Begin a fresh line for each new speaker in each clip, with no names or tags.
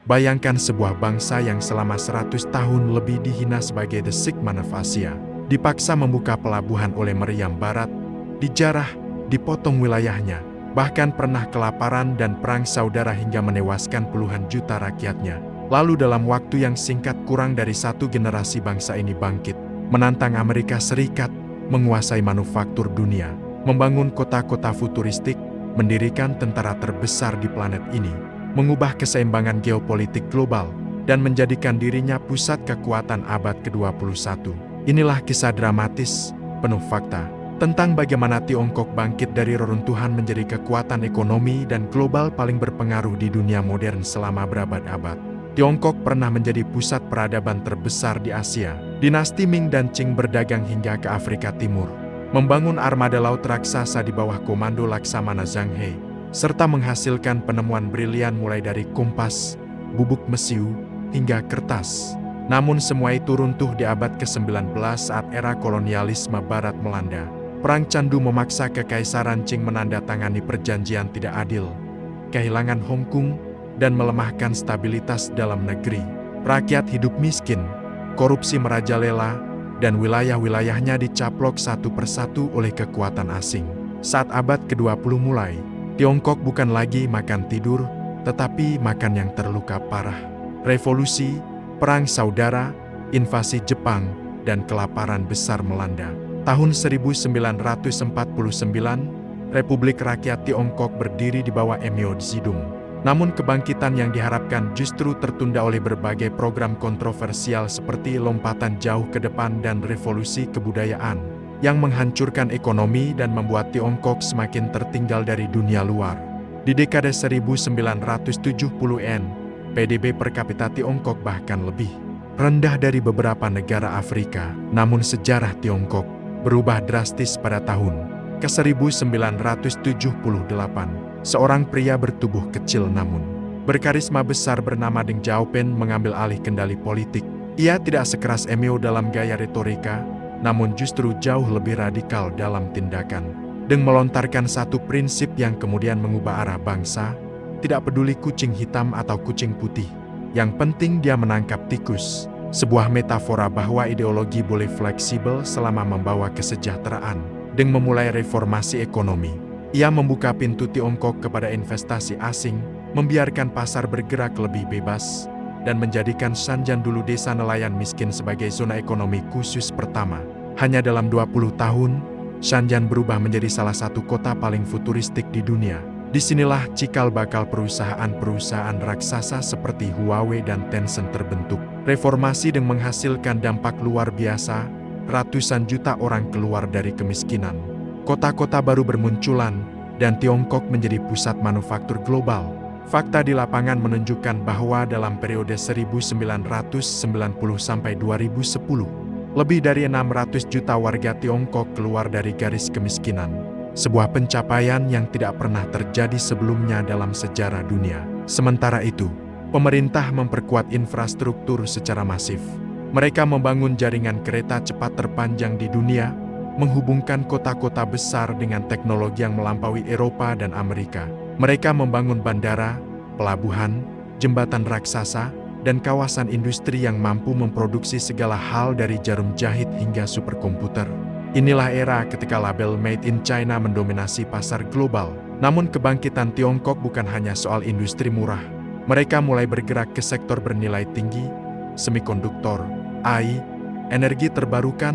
Bayangkan sebuah bangsa yang selama 100 tahun lebih dihina sebagai the Sigma of Asia, dipaksa membuka pelabuhan oleh Meriam Barat, dijarah, dipotong wilayahnya, bahkan pernah kelaparan dan perang saudara hingga menewaskan puluhan juta rakyatnya. Lalu dalam waktu yang singkat kurang dari satu generasi bangsa ini bangkit, menantang Amerika Serikat, menguasai manufaktur dunia, membangun kota-kota futuristik, mendirikan tentara terbesar di planet ini, mengubah keseimbangan geopolitik global, dan menjadikan dirinya pusat kekuatan abad ke-21. Inilah kisah dramatis, penuh fakta, tentang bagaimana Tiongkok bangkit dari reruntuhan menjadi kekuatan ekonomi dan global paling berpengaruh di dunia modern selama berabad-abad. Tiongkok pernah menjadi pusat peradaban terbesar di Asia. Dinasti Ming dan Qing berdagang hingga ke Afrika Timur, membangun armada laut raksasa di bawah komando Laksamana Zhang He, serta menghasilkan penemuan brilian mulai dari kompas, bubuk mesiu, hingga kertas. Namun semua itu runtuh di abad ke-19 saat era kolonialisme Barat melanda. Perang Candu memaksa Kekaisaran Qing menandatangani perjanjian tidak adil, kehilangan Hong Kong, dan melemahkan stabilitas dalam negeri. Rakyat hidup miskin, korupsi merajalela, dan wilayah-wilayahnya dicaplok satu persatu oleh kekuatan asing. Saat abad ke-20 mulai, Tiongkok bukan lagi makan tidur, tetapi makan yang terluka parah. Revolusi, perang saudara, invasi Jepang, dan kelaparan besar melanda. Tahun 1949, Republik Rakyat Tiongkok berdiri di bawah Mao Zedong. Namun kebangkitan yang diharapkan justru tertunda oleh berbagai program kontroversial seperti lompatan jauh ke depan dan revolusi kebudayaan, yang menghancurkan ekonomi dan membuat Tiongkok semakin tertinggal dari dunia luar. Di dekade 1970-an, PDB per kapita Tiongkok bahkan lebih rendah dari beberapa negara Afrika. Namun sejarah Tiongkok berubah drastis pada tahun ke-1978. Seorang pria bertubuh kecil namun berkarisma besar bernama Deng Xiaoping mengambil alih kendali politik. Ia tidak sekeras Mao dalam gaya retorika, namun justru jauh lebih radikal dalam tindakan. Deng melontarkan satu prinsip yang kemudian mengubah arah bangsa, tidak peduli kucing hitam atau kucing putih. Yang penting dia menangkap tikus. Sebuah metafora bahwa ideologi boleh fleksibel selama membawa kesejahteraan. Deng memulai reformasi ekonomi. Ia membuka pintu Tiongkok kepada investasi asing, membiarkan pasar bergerak lebih bebas, dan menjadikan Shenzhen dulu desa nelayan miskin sebagai zona ekonomi khusus pertama. Hanya dalam 20 tahun, Shenzhen berubah menjadi salah satu kota paling futuristik di dunia. Disinilah cikal bakal perusahaan-perusahaan raksasa seperti Huawei dan Tencent terbentuk. Reformasi Deng menghasilkan dampak luar biasa, ratusan juta orang keluar dari kemiskinan. Kota-kota baru bermunculan, dan Tiongkok menjadi pusat manufaktur global. Fakta di lapangan menunjukkan bahwa dalam periode 1990 sampai 2010, lebih dari 600 juta warga Tiongkok keluar dari garis kemiskinan. Sebuah pencapaian yang tidak pernah terjadi sebelumnya dalam sejarah dunia. Sementara itu, pemerintah memperkuat infrastruktur secara masif. Mereka membangun jaringan kereta cepat terpanjang di dunia, menghubungkan kota-kota besar dengan teknologi yang melampaui Eropa dan Amerika. Mereka membangun bandara, pelabuhan, jembatan raksasa, dan kawasan industri yang mampu memproduksi segala hal dari jarum jahit hingga superkomputer. Inilah era ketika label Made in China mendominasi pasar global. Namun kebangkitan Tiongkok bukan hanya soal industri murah. Mereka mulai bergerak ke sektor bernilai tinggi, semikonduktor, AI, energi terbarukan,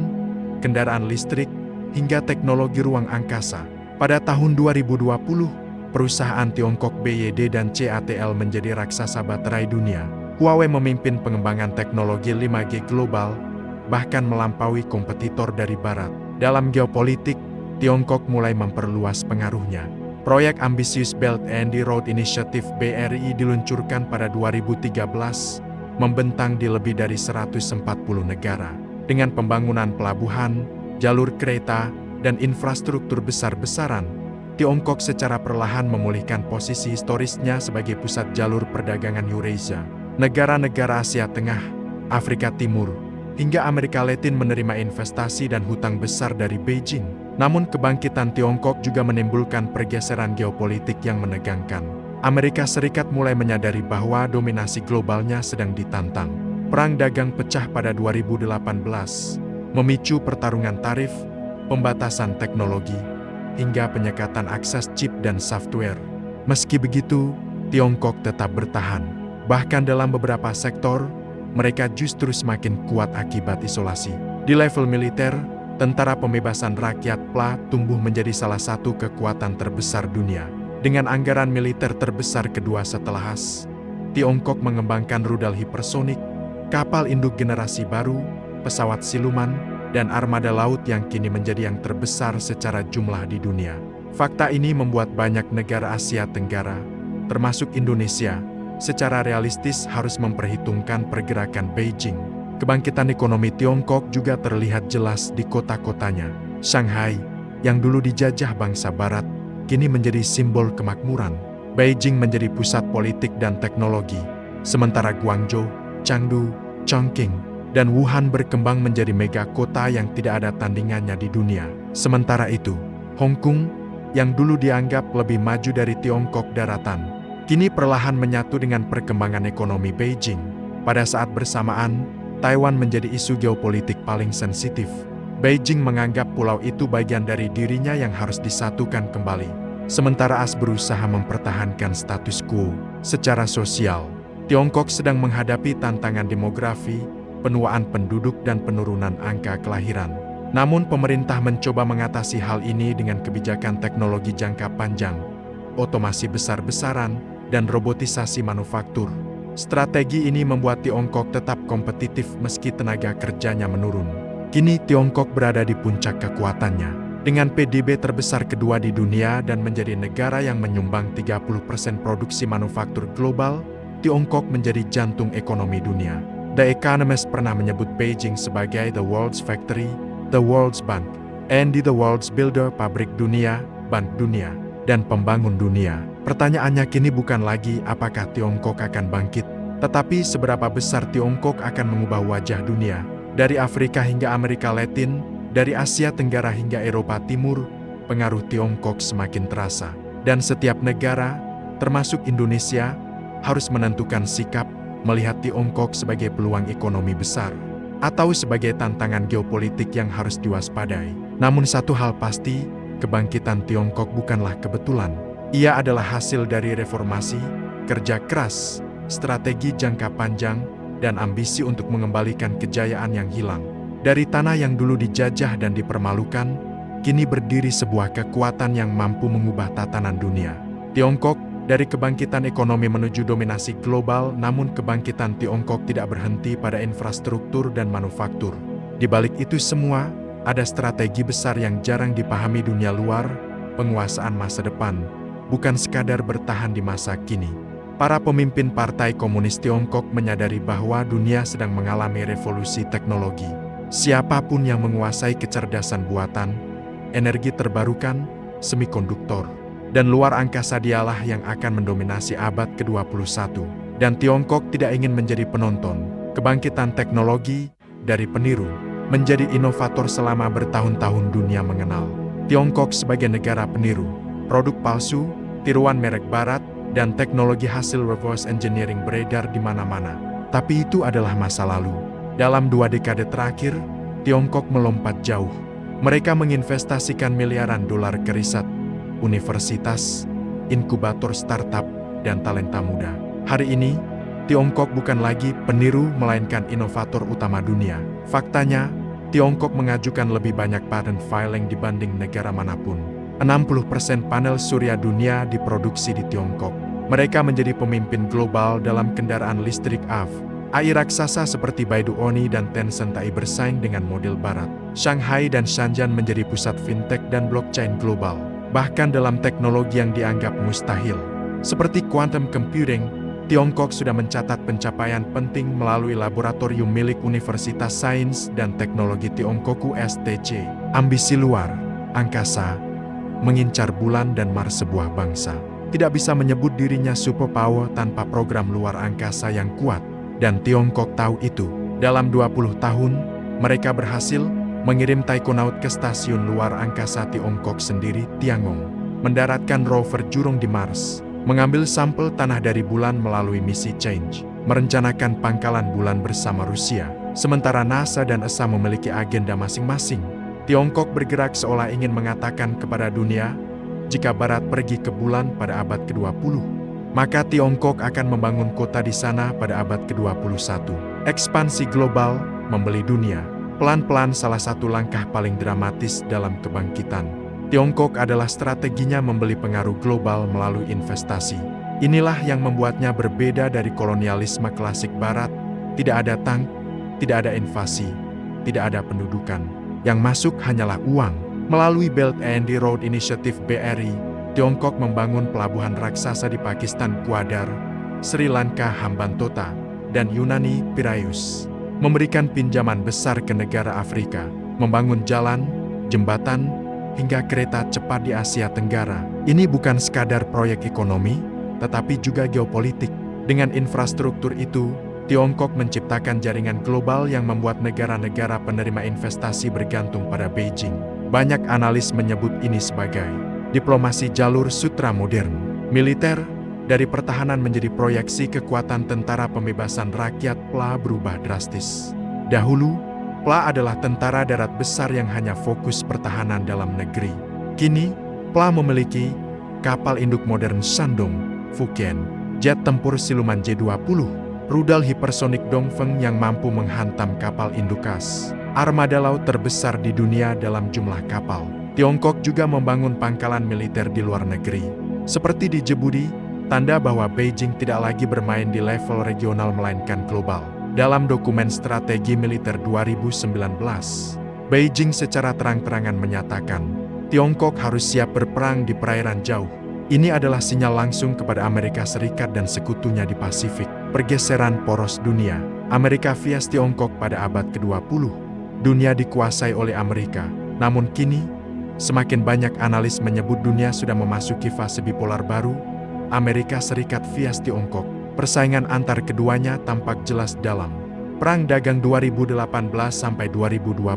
kendaraan listrik, hingga teknologi ruang angkasa. Pada tahun 2020, perusahaan Tiongkok BYD dan CATL menjadi raksasa baterai dunia. Huawei memimpin pengembangan teknologi 5G global, bahkan melampaui kompetitor dari barat. Dalam geopolitik, Tiongkok mulai memperluas pengaruhnya. Proyek ambisius Belt and Road Initiative BRI diluncurkan pada 2013, membentang di lebih dari 140 negara. Dengan pembangunan pelabuhan, jalur kereta, dan infrastruktur besar-besaran, Tiongkok secara perlahan memulihkan posisi historisnya sebagai pusat jalur perdagangan Eurasia. Negara-negara Asia Tengah, Afrika Timur, hingga Amerika Latin menerima investasi dan hutang besar dari Beijing. Namun kebangkitan Tiongkok juga menimbulkan pergeseran geopolitik yang menegangkan. Amerika Serikat mulai menyadari bahwa dominasi globalnya sedang ditantang. Perang dagang pecah pada 2018, memicu pertarungan tarif, pembatasan teknologi, hingga penyekatan akses chip dan software. Meski begitu, Tiongkok tetap bertahan. Bahkan dalam beberapa sektor, mereka justru semakin kuat akibat isolasi. Di level militer, Tentara Pembebasan Rakyat PLA tumbuh menjadi salah satu kekuatan terbesar dunia. Dengan anggaran militer terbesar kedua setelah AS, Tiongkok mengembangkan rudal hipersonik, kapal induk generasi baru, pesawat siluman, dan armada laut yang kini menjadi yang terbesar secara jumlah di dunia. Fakta ini membuat banyak negara Asia Tenggara, termasuk Indonesia, secara realistis harus memperhitungkan pergerakan Beijing. Kebangkitan ekonomi Tiongkok juga terlihat jelas di kota-kotanya. Shanghai, yang dulu dijajah bangsa Barat, kini menjadi simbol kemakmuran. Beijing menjadi pusat politik dan teknologi, sementara Guangzhou, Chengdu, Chongqing, dan Wuhan berkembang menjadi mega kota yang tidak ada tandingannya di dunia. Sementara itu, Hong Kong, yang dulu dianggap lebih maju dari Tiongkok daratan, kini perlahan menyatu dengan perkembangan ekonomi Beijing. Pada saat bersamaan, Taiwan menjadi isu geopolitik paling sensitif. Beijing menganggap pulau itu bagian dari dirinya yang harus disatukan kembali. Sementara AS berusaha mempertahankan status quo. Secara sosial, Tiongkok sedang menghadapi tantangan demografi, penuaan penduduk dan penurunan angka kelahiran. Namun pemerintah mencoba mengatasi hal ini dengan kebijakan teknologi jangka panjang, otomasi besar-besaran, dan robotisasi manufaktur. Strategi ini membuat Tiongkok tetap kompetitif meski tenaga kerjanya menurun. Kini Tiongkok berada di puncak kekuatannya. Dengan PDB terbesar kedua di dunia dan menjadi negara yang menyumbang 30% produksi manufaktur global, Tiongkok menjadi jantung ekonomi dunia. The Economist pernah menyebut Beijing sebagai the world's factory, the world's bank, and the world's builder, pabrik dunia, bank dunia, dan pembangun dunia. Pertanyaannya kini bukan lagi apakah Tiongkok akan bangkit, tetapi seberapa besar Tiongkok akan mengubah wajah dunia. Dari Afrika hingga Amerika Latin, dari Asia Tenggara hingga Eropa Timur, pengaruh Tiongkok semakin terasa. Dan setiap negara, termasuk Indonesia, harus menentukan sikap, melihat Tiongkok sebagai peluang ekonomi besar, atau sebagai tantangan geopolitik yang harus diwaspadai. Namun satu hal pasti, kebangkitan Tiongkok bukanlah kebetulan. Ia adalah hasil dari reformasi, kerja keras, strategi jangka panjang, dan ambisi untuk mengembalikan kejayaan yang hilang. Dari tanah yang dulu dijajah dan dipermalukan, kini berdiri sebuah kekuatan yang mampu mengubah tatanan dunia. Tiongkok, dari kebangkitan ekonomi menuju dominasi global, namun kebangkitan Tiongkok tidak berhenti pada infrastruktur dan manufaktur. Di balik itu semua, ada strategi besar yang jarang dipahami dunia luar, penguasaan masa depan, bukan sekadar bertahan di masa kini. Para pemimpin Partai Komunis Tiongkok menyadari bahwa dunia sedang mengalami revolusi teknologi. Siapapun yang menguasai kecerdasan buatan, energi terbarukan, semikonduktor, dan luar angkasa dialah yang akan mendominasi abad ke-21. Dan Tiongkok tidak ingin menjadi penonton. Kebangkitan teknologi, dari peniru, menjadi inovator selama bertahun-tahun dunia mengenal Tiongkok sebagai negara peniru. Produk palsu, tiruan merek barat, dan teknologi hasil reverse engineering beredar di mana-mana. Tapi itu adalah masa lalu. Dalam 2 dekade terakhir, Tiongkok melompat jauh. Mereka menginvestasikan miliaran dolar ke riset, universitas, inkubator startup, dan talenta muda. Hari ini, Tiongkok bukan lagi peniru melainkan inovator utama dunia. Faktanya, Tiongkok mengajukan lebih banyak patent filing dibanding negara manapun. 60% panel surya dunia diproduksi di Tiongkok. Mereka menjadi pemimpin global dalam kendaraan listrik AV. AI raksasa seperti Baidu Oni dan Tencent AI bersaing dengan model barat. Shanghai dan Shenzhen menjadi pusat fintech dan blockchain global. Bahkan dalam teknologi yang dianggap mustahil, seperti quantum computing, Tiongkok sudah mencatat pencapaian penting melalui laboratorium milik Universitas Sains dan Teknologi Tiongkok USTC. Ambisi luar, angkasa, mengincar bulan dan Mars. Sebuah bangsa tidak bisa menyebut dirinya superpower tanpa program luar angkasa yang kuat. Dan Tiongkok tahu itu. Dalam 20 tahun, mereka berhasil mengirim taikonaut ke stasiun luar angkasa Tiongkok sendiri, Tiangong, mendaratkan rover Jurong di Mars, mengambil sampel tanah dari bulan melalui misi Change, merencanakan pangkalan bulan bersama Rusia. Sementara NASA dan ESA memiliki agenda masing-masing. Tiongkok bergerak seolah ingin mengatakan kepada dunia, jika Barat pergi ke bulan pada abad ke-20, maka Tiongkok akan membangun kota di sana pada abad ke-21. Ekspansi global, membeli dunia, pelan-pelan salah satu langkah paling dramatis dalam kebangkitan. Tiongkok adalah strateginya membeli pengaruh global melalui investasi. Inilah yang membuatnya berbeda dari kolonialisme klasik Barat. Tidak ada tank, tidak ada invasi, tidak ada pendudukan. Yang masuk hanyalah uang. Melalui Belt and Road Initiative BRI, Tiongkok membangun pelabuhan raksasa di Pakistan Gwadar, Sri Lanka Hambantota, dan Yunani Piraeus. Memberikan pinjaman besar ke negara Afrika, membangun jalan, jembatan, hingga kereta cepat di Asia Tenggara. Ini bukan sekadar proyek ekonomi, tetapi juga geopolitik. Dengan infrastruktur itu, Tiongkok menciptakan jaringan global yang membuat negara-negara penerima investasi bergantung pada Beijing. Banyak analis menyebut ini sebagai diplomasi jalur sutra modern. Militer, dari pertahanan menjadi proyeksi kekuatan tentara pembebasan rakyat PLA berubah drastis. Dahulu, PLA adalah tentara darat besar yang hanya fokus pertahanan dalam negeri. Kini, PLA memiliki kapal induk modern Shandong, Fujian, jet tempur siluman J-20, rudal hipersonik Dongfeng yang mampu menghantam kapal indukas, armada laut terbesar di dunia dalam jumlah kapal. Tiongkok juga membangun pangkalan militer di luar negeri. Seperti di Djibouti, tanda bahwa Beijing tidak lagi bermain di level regional melainkan global. Dalam dokumen strategi militer 2019, Beijing secara terang-terangan menyatakan, Tiongkok harus siap berperang di perairan jauh. Ini adalah sinyal langsung kepada Amerika Serikat dan sekutunya di Pasifik. Pergeseran poros dunia, Amerika vs Tiongkok pada abad ke-20. Dunia dikuasai oleh Amerika, namun kini, semakin banyak analis menyebut dunia sudah memasuki fase bipolar baru, Amerika Serikat vs Tiongkok. Persaingan antar keduanya tampak jelas dalam Perang Dagang 2018 sampai 2020,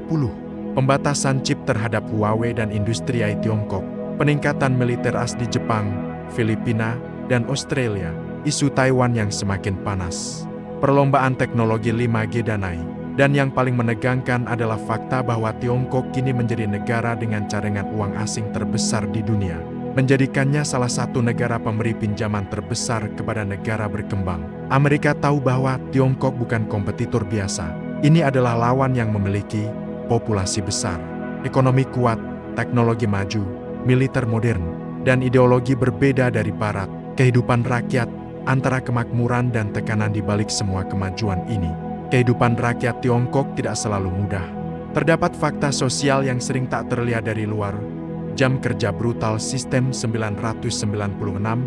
pembatasan chip terhadap Huawei dan industri AI Tiongkok, peningkatan militer AS di Jepang, Filipina, dan Australia, isu Taiwan yang semakin panas, perlombaan teknologi 5G dan AI, dan yang paling menegangkan adalah fakta bahwa Tiongkok kini menjadi negara dengan cadangan uang asing terbesar di dunia, menjadikannya salah satu negara pemberi pinjaman terbesar kepada negara berkembang. Amerika tahu bahwa Tiongkok bukan kompetitor biasa. Ini adalah lawan yang memiliki populasi besar, ekonomi kuat, teknologi maju, militer modern, dan ideologi berbeda dari Barat. Kehidupan rakyat, antara kemakmuran dan tekanan di balik semua kemajuan ini. Kehidupan rakyat Tiongkok tidak selalu mudah. Terdapat fakta sosial yang sering tak terlihat dari luar. Jam kerja brutal sistem 996,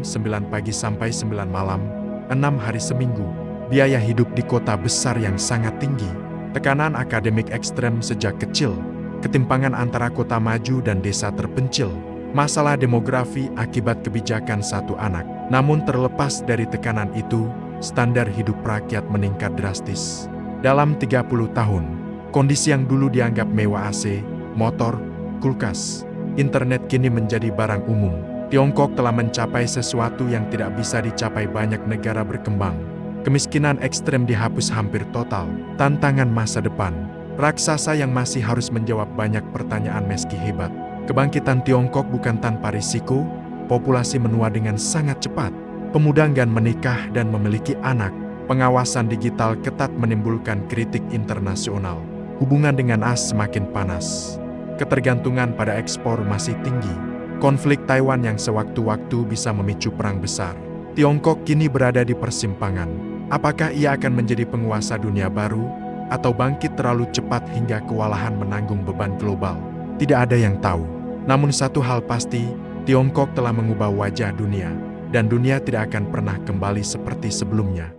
9 pagi sampai 9 malam, 6 hari seminggu. Biaya hidup di kota besar yang sangat tinggi. Tekanan akademik ekstrem sejak kecil. Ketimpangan antara kota maju dan desa terpencil. Masalah demografi akibat kebijakan satu anak. Namun terlepas dari tekanan itu, standar hidup rakyat meningkat drastis. Dalam 30 tahun, kondisi yang dulu dianggap mewah AC, motor, kulkas, internet kini menjadi barang umum. Tiongkok telah mencapai sesuatu yang tidak bisa dicapai banyak negara berkembang. Kemiskinan ekstrem dihapus hampir total. Tantangan masa depan. Raksasa yang masih harus menjawab banyak pertanyaan meski hebat. Kebangkitan Tiongkok bukan tanpa risiko, populasi menua dengan sangat cepat. Pemuda enggan menikah dan memiliki anak. Pengawasan digital ketat menimbulkan kritik internasional. Hubungan dengan AS semakin panas. Ketergantungan pada ekspor masih tinggi. Konflik Taiwan yang sewaktu-waktu bisa memicu perang besar. Tiongkok kini berada di persimpangan. Apakah ia akan menjadi penguasa dunia baru, atau bangkit terlalu cepat hingga kewalahan menanggung beban global? Tidak ada yang tahu. Namun satu hal pasti, Tiongkok telah mengubah wajah dunia, dan dunia tidak akan pernah kembali seperti sebelumnya.